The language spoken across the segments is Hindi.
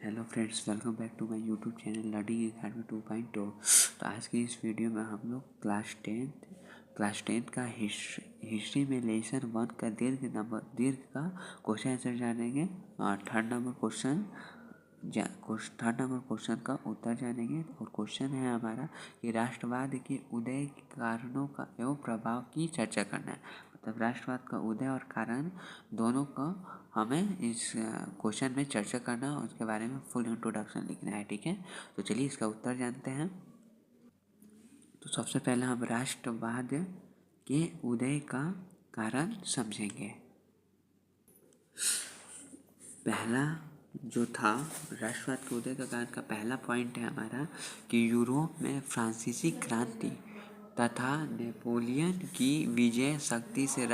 Hello friends, welcome back to my YouTube channel learning academy 2.0। तो आज की इस वीडियो में हम लोग क्लास टेंथ का हिस्ट्री में लेसन 1 का दीर्घ का क्वेश्चन आंसर जानेंगे। थर्ड नंबर क्वेश्चन का उत्तर जानेंगे। और क्वेश्चन है हमारा कि राष्ट्रवाद के उदय के कारणों का एवं प्रभाव की चर्चा करना है। मतलब राष्ट्रवाद का उदय और कारण दोनों का हमें इस क्वेश्चन में चर्चा करना है और उसके बारे में फुल इंट्रोडक्शन लिखना है। ठीक है, तो चलिए इसका उत्तर जानते हैं। तो सबसे पहले हम राष्ट्रवाद के उदय का कारण समझेंगे। पहला जो था राष्ट्रवाद के उदय का कारण का पहला पॉइंट है हमारा कि यूरोप में फ्रांसीसी क्रांति तथा नेपोलियन की विजय शक्ति से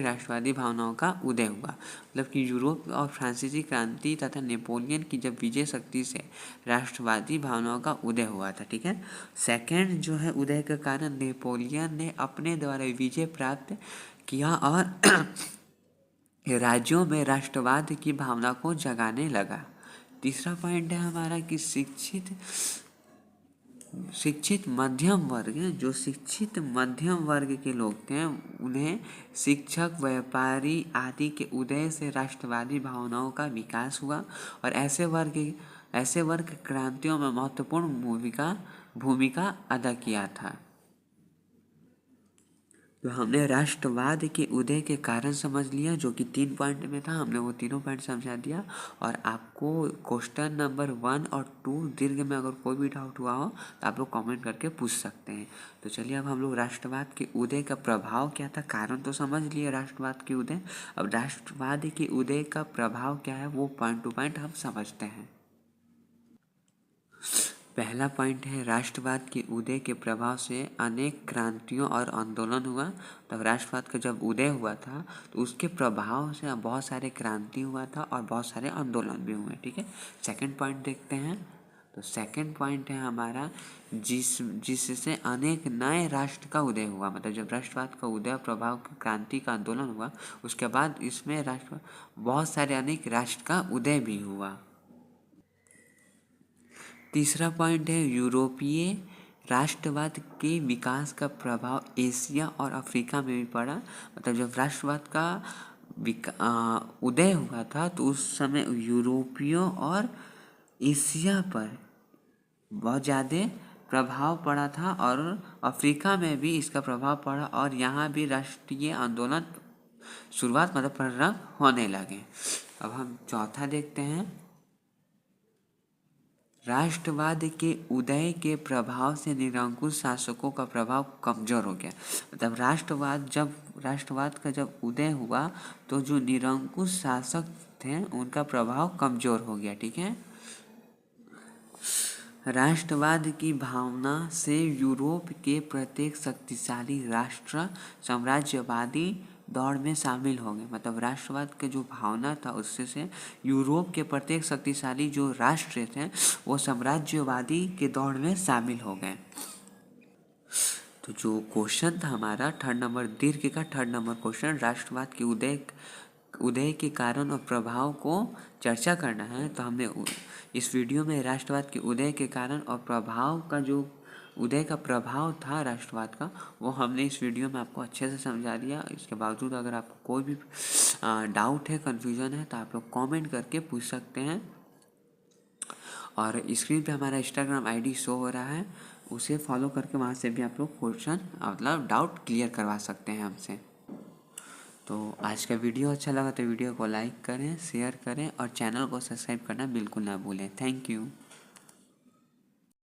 राष्ट्रवादी भावनाओं का उदय हुआ। मतलब कि यूरोप और फ्रांसीसी क्रांति तथा नेपोलियन की जब विजय शक्ति से राष्ट्रवादी भावनाओं का उदय हुआ था। ठीक है, सेकंड जो है उदय का कारण नेपोलियन ने अपने द्वारा विजय प्राप्त किया और राज्यों में राष्ट्रवाद की भावना को जगाने लगा। तीसरा पॉइंट है हमारा कि शिक्षित मध्यम वर्ग के लोग थे, उन्हें शिक्षक, व्यापारी आदि के उदय से राष्ट्रवादी भावनाओं का विकास हुआ और ऐसे वर्ग क्रांतियों में महत्वपूर्ण भूमिका अदा किया था। तो हमने राष्ट्रवाद के उदय के कारण समझ लिया, जो कि 3 पॉइंट में था। हमने वो तीनों पॉइंट समझा दिया। और आपको क्वेश्चन नंबर 1 और 2 दीर्घ में अगर कोई भी डाउट हुआ हो तो आप लोग कमेंट करके पूछ सकते हैं। तो चलिए अब हम लोग राष्ट्रवाद के उदय का प्रभाव क्या था, कारण तो समझ लिए राष्ट्रवाद के उदय। अब राष्ट्रवाद के उदय का प्रभाव क्या है वो पॉइंट टू पॉइंट हम समझते हैं। पहला पॉइंट है राष्ट्रवाद के उदय के प्रभाव से अनेक क्रांतियों और आंदोलन हुआ। तब राष्ट्रवाद का जब उदय हुआ था तो उसके प्रभाव से बहुत सारे क्रांति हुआ था और बहुत सारे आंदोलन भी हुए। ठीक है, सेकंड पॉइंट देखते हैं। तो सेकंड पॉइंट है हमारा जिससे अनेक नए राष्ट्र का उदय हुआ। मतलब जब राष्ट्रवाद का उदय, प्रभाव, क्रांति का आंदोलन हुआ, उसके बाद इसमें बहुत सारे अनेक राष्ट्र का उदय भी हुआ। तीसरा पॉइंट है यूरोपीय राष्ट्रवाद के विकास का प्रभाव एशिया और अफ्रीका में भी पड़ा। मतलब जब राष्ट्रवाद का उदय हुआ था तो उस समय यूरोपियों और एशिया पर बहुत ज़्यादा प्रभाव पड़ा था और अफ्रीका में भी इसका प्रभाव पड़ा और यहाँ भी राष्ट्रीय आंदोलन मतलब प्रारंभ होने लगे। अब हम चौथा देखते हैं। राष्ट्रवाद के उदय के प्रभाव से निरंकुश शासकों का प्रभाव कमजोर हो गया। मतलब राष्ट्रवाद का जब उदय हुआ तो जो निरंकुश शासक थे उनका प्रभाव कमजोर हो गया। ठीक है, राष्ट्रवाद की भावना से यूरोप के प्रत्येक शक्तिशाली राष्ट्र साम्राज्यवादी दौड़ में शामिल हो गए। मतलब राष्ट्रवाद के जो भावना था उससे से यूरोप के प्रत्येक शक्तिशाली जो राष्ट्र थे वो साम्राज्यवादी के दौड़ में शामिल हो गए। तो जो क्वेश्चन था हमारा थर्ड नंबर दीर्घ का थर्ड नंबर क्वेश्चन, राष्ट्रवाद के उदय के कारण और प्रभाव को चर्चा करना है। तो हमने इस वीडियो में राष्ट्रवाद के उदय के कारण और प्रभाव का जो उदय का प्रभाव था राष्ट्रवाद का, वो हमने इस वीडियो में आपको अच्छे से समझा दिया। इसके बावजूद अगर आपको कोई भी डाउट है, कन्फ्यूजन है, तो आप लोग कमेंट करके पूछ सकते हैं। और स्क्रीन पे हमारा इंस्टाग्राम आईडी शो हो रहा है, उसे फॉलो करके वहाँ से भी आप लोग क्वेश्चन मतलब डाउट क्लियर करवा सकते हैं हमसे। तो आज का वीडियो अच्छा लगा तो वीडियो को लाइक करें, शेयर करें और चैनल को सब्सक्राइब करना बिल्कुल ना भूलें। Thank you.